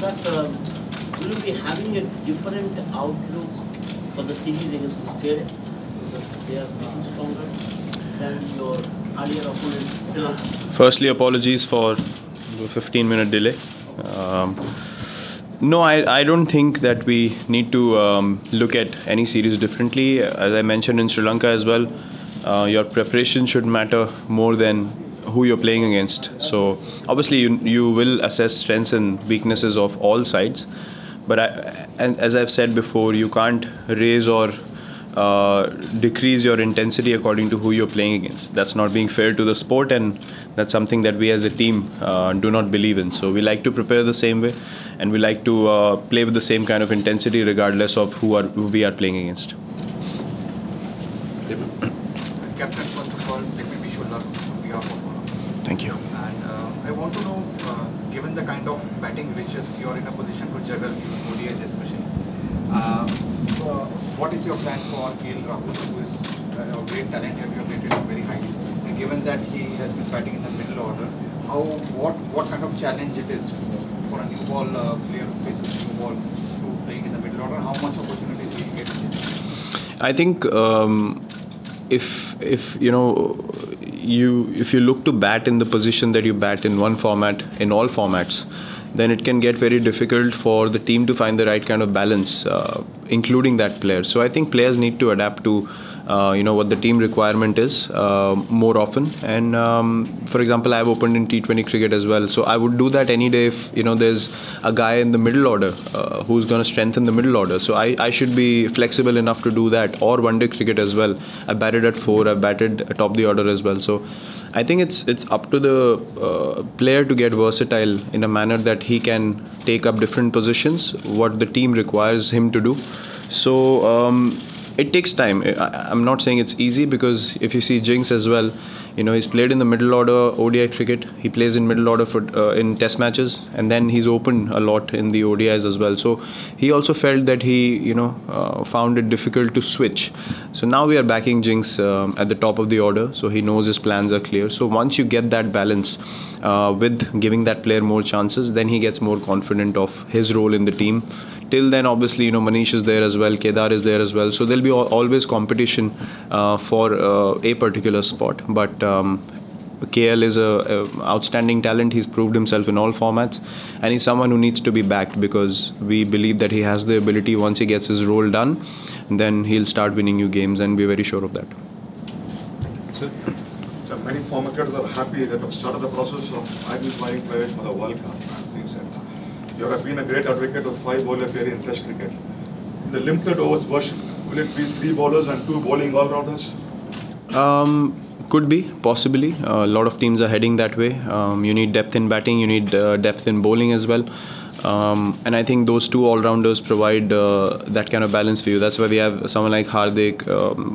Virat, will you be having a different outlook for the series against Australia? Because they are much stronger than your earlier opponents. Firstly, apologies for the 15-minute delay. No, I don't think that we need to look at any series differently. As I mentioned in Sri Lanka as well, your preparation should matter more than who you're playing against. So obviously you will assess strengths and weaknesses of all sides. But and as I've said before, you can't raise or decrease your intensity according to who you're playing against. That's not being fair to the sport, and that's something that we as a team do not believe in. So we like to prepare the same way, and we like to play with the same kind of intensity regardless of who we are playing against. Captain, first of all, let me wish you luck on behalf of all of us. Thank you. And I want to know, given the kind of batting riches you are in a position to juggle, ODIs especially, what is your plan for Rahul, who is a great talent and you have rated him very highly? And given that he has been batting in the middle order, what kind of challenge it is for a new ball player who faces new ball to playing in the middle order? How much opportunities he will get? I think if you look to bat in the position that you bat in one format, in all formats, then it can get very difficult for the team to find the right kind of balance, including that player. So I think players need to adapt to what the team requirement is more often. And for example, I've opened in T20 cricket as well, so I would do that any day if there's a guy in the middle order who's going to strengthen the middle order. So I should be flexible enough to do that. Or one day cricket as well. I batted at 4, I batted atop the order as well. So I think it's up to the player to get versatile in a manner that he can take up different positions, what the team requires him to do. So it takes time. I'm not saying it's easy, because if you see Jinx as well, he's played in the middle order ODI cricket. He plays in middle order for in test matches, and then he's opened a lot in the ODIs as well. So he also felt that he found it difficult to switch. So now we are backing Jinx at the top of the order, so he knows his plans are clear. So once you get that balance with giving that player more chances, then he gets more confident of his role in the team. Till then, obviously, Manish is there as well, Kedar is there as well. So there'll be always competition for a particular spot. But KL is a outstanding talent. He's proved himself in all formats, and he's someone who needs to be backed, because we believe that he has the ability. Once he gets his role done, then he'll start winning you games, and we're very sure of that. So many former cricketers are happy that have started the process of identifying players for the World Cup and things like that. You have been a great advocate of 5-bowler theory in Test cricket. In the limited overs version, will it be 3 bowlers and 2 bowling all-rounders? Could be, possibly. A lot of teams are heading that way. You need depth in batting, you need depth in bowling as well. And I think those 2 all-rounders provide that kind of balance for you. That's why we have someone like Hardik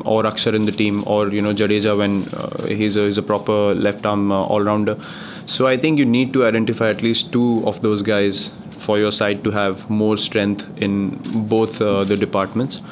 or Akshar in the team, or Jadeja when he's a proper left-arm all-rounder. So I think you need to identify at least 2 of those guys for your side to have more strength in both the departments.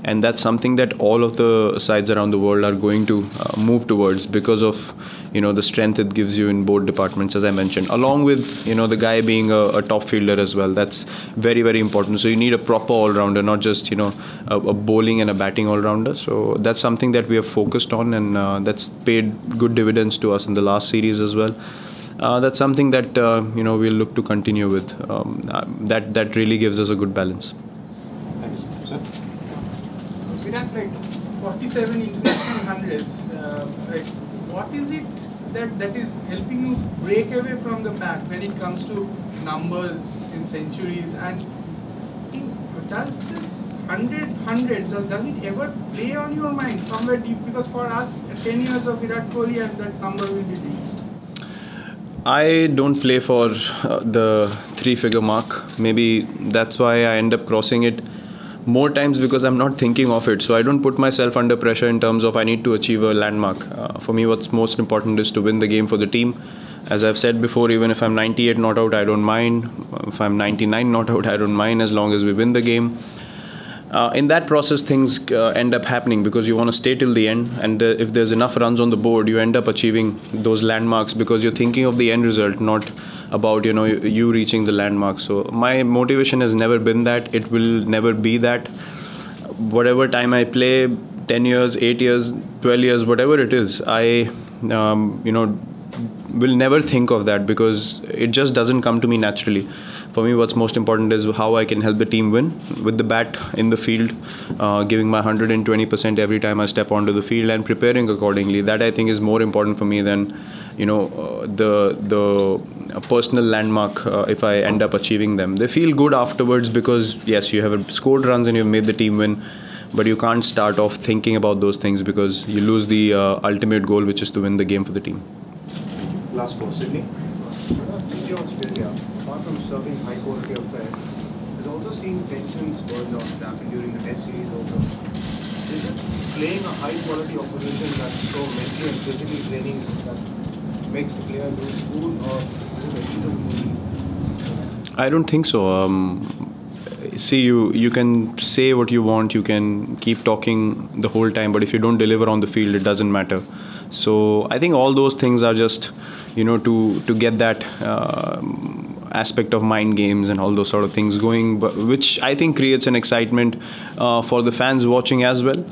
And that's something that all of the sides around the world are going to move towards, because of the strength it gives you in both departments, as I mentioned, along with the guy being a top fielder as well. That's very, very important. So you need a proper all-rounder, not just a bowling and a batting all-rounder. So that's something that we have focused on, and that's paid good dividends to us in the last series as well. That's something that we'll look to continue with. That really gives us a good balance. Thanks. Sir? Virat, like 47 international hundreds, what is it that is helping you break away from the pack when it comes to numbers in centuries? And does this 100, does it ever play on your mind somewhere deep? Because for us, 10 years of Virat Kohli and that number will be reached. I don't play for the 3-figure mark. Maybe that's why I end up crossing it more times, because I'm not thinking of it. So I don't put myself under pressure in terms of I need to achieve a landmark. For me, what's most important is to win the game for the team. As I've said before, even if I'm 98 not out, I don't mind. If I'm 99 not out, I don't mind, as long as we win the game. in that process, things end up happening because you want to stay till the end, and if there's enough runs on the board, you end up achieving those landmarks because you're thinking of the end result, not about you reaching the landmark. So my motivation has never been that. It will never be that. Whatever time I play, 10 years, 8 years, 12 years, whatever it is, I will never think of that because it just doesn't come to me naturally. For me, what's most important is how I can help the team win with the bat in the field, giving my 120% every time I step onto the field and preparing accordingly. That I think is more important for me than the personal landmark. If I end up achieving them, they feel good afterwards because yes, you have scored runs and you've made the team win. But you can't start off thinking about those things because you lose the ultimate goal, which is to win the game for the team. Last for Sydney. India Australia, apart from serving high quality affairs, is also seeing tensions going on happening during the Test series also. Is it playing a high quality opposition that's so mentally and physically draining that makes the player lose cool or I don't think so. See, you can say what you want, you can keep talking the whole time, but if you don't deliver on the field, it doesn't matter. So I think all those things are just, to get that aspect of mind games and all those sort of things going, but which I think creates an excitement for the fans watching as well,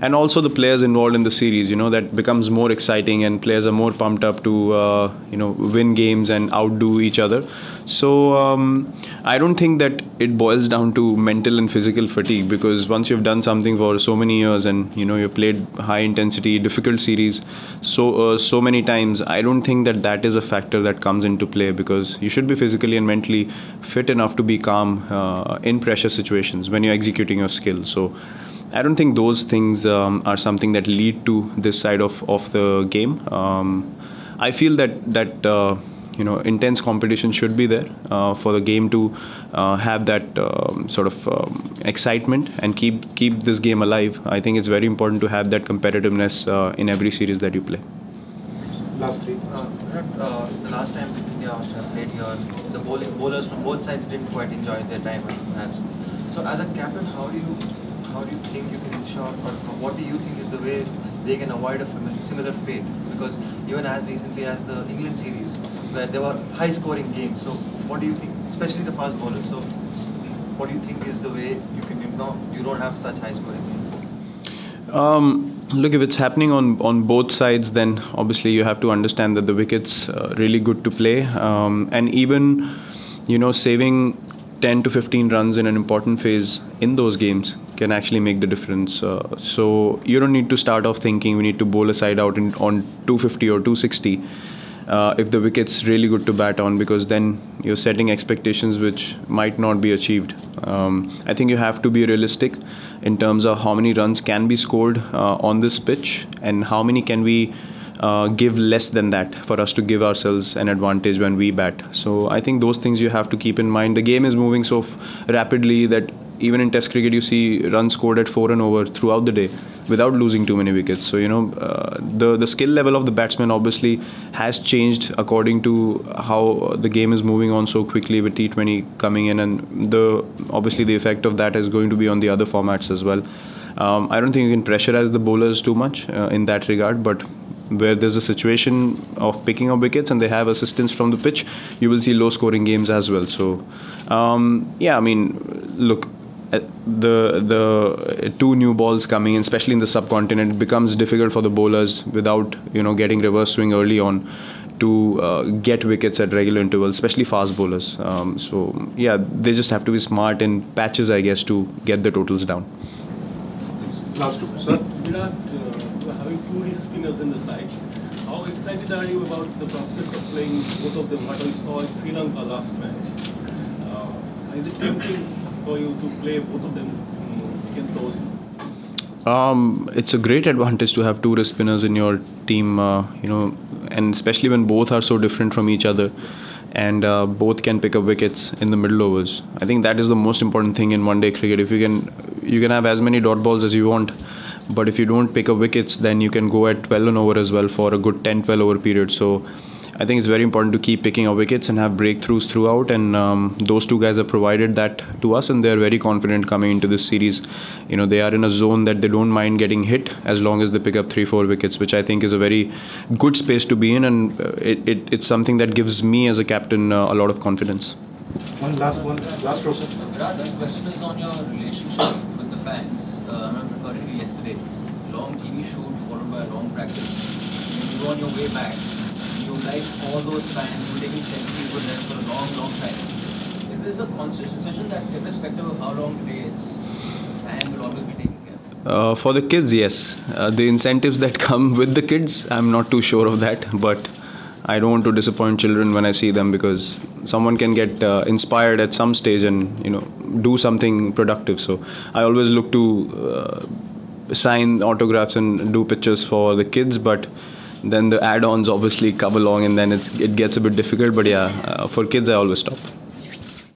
and also the players involved in the series. That becomes more exciting, and players are more pumped up to win games and outdo each other. So I don't think that it boils down to mental and physical fatigue, because once you've done something for so many years and you've played high intensity difficult series so many times, I don't think that is a factor that comes into play, because you should be physically and mentally fit enough to be calm in pressure situations when you're executing your skill. So I don't think those things are something that lead to this side of the game. I feel that intense competition should be there for the game to have that sort of excitement and keep this game alive. I think it's very important to have that competitiveness in every series that you play. Last three. The last time India Australia played here, the bowlers from both sides didn't quite enjoy their time perhaps. So as a captain, how do you think you can ensure, or what do you think is the way they can avoid a similar fate? Because even as recently as the England series, where there were high scoring games, so what do you think, especially the fast bowlers, so what do you think is the way you don't have such high scoring games? Look, if it's happening on both sides, then obviously you have to understand that the wicket's really good to play, and even saving 10 to 15 runs in an important phase in those games can actually make the difference. So you don't need to start off thinking we need to bowl a side out on 250 or 260 if the wicket's really good to bat on, because then you're setting expectations which might not be achieved. I think you have to be realistic in terms of how many runs can be scored on this pitch, and how many can we give less than that for us to give ourselves an advantage when we bat. So I think those things you have to keep in mind. The game is moving so rapidly that even in Test cricket you see runs scored at 4 and over throughout the day without losing too many wickets. So the skill level of the batsman obviously has changed according to how the game is moving on so quickly with T20 coming in, and obviously the effect of that is going to be on the other formats as well. I don't think you can pressurize the bowlers too much in that regard, but where there's a situation of picking up wickets and they have assistance from the pitch, you will see low scoring games as well. So look, the two new balls coming in, especially in the subcontinent, it becomes difficult for the bowlers without getting reverse swing early on to get wickets at regular intervals, especially fast bowlers. They just have to be smart in patches, I guess, to get the totals down. Last two, sir. Virat, you are having two spinners in the side. How excited are you about the prospect of playing both of them? What we saw in Sri Lanka last match. Is it tempting for you to play both of them against the Aussies? It's a great advantage to have two wrist spinners in your team, and especially when both are so different from each other, and both can pick up wickets in the middle overs. I think that is the most important thing in one-day cricket. If you can have as many dot balls as you want, but if you don't pick up wickets, then you can go at 12 and over as well for a good 10-12 over period. So I think it's very important to keep picking our wickets and have breakthroughs throughout, and those two guys have provided that to us, and they're very confident coming into this series. They are in a zone that they don't mind getting hit as long as they pick up 3-4 wickets, which I think is a very good space to be in, and it's something that gives me as a captain a lot of confidence. Last question. Virat, this question is on your relationship with the fans. I'm referring to yesterday. Long TV shoot followed by a long practice. You go on your way back. You oblige all those fans who are taking selfies with them for a long, long time. Is this a conscious decision that irrespective of how long the day is, the fan will always be taken care of? For the kids, yes. The incentives that come with the kids, I'm not too sure of that, but I don't want to disappoint children when I see them, because someone can get inspired at some stage and do something productive. So I always look to sign autographs and do pictures for the kids, but then the add-ons obviously come along, and then it gets a bit difficult. But yeah, for kids I always stop.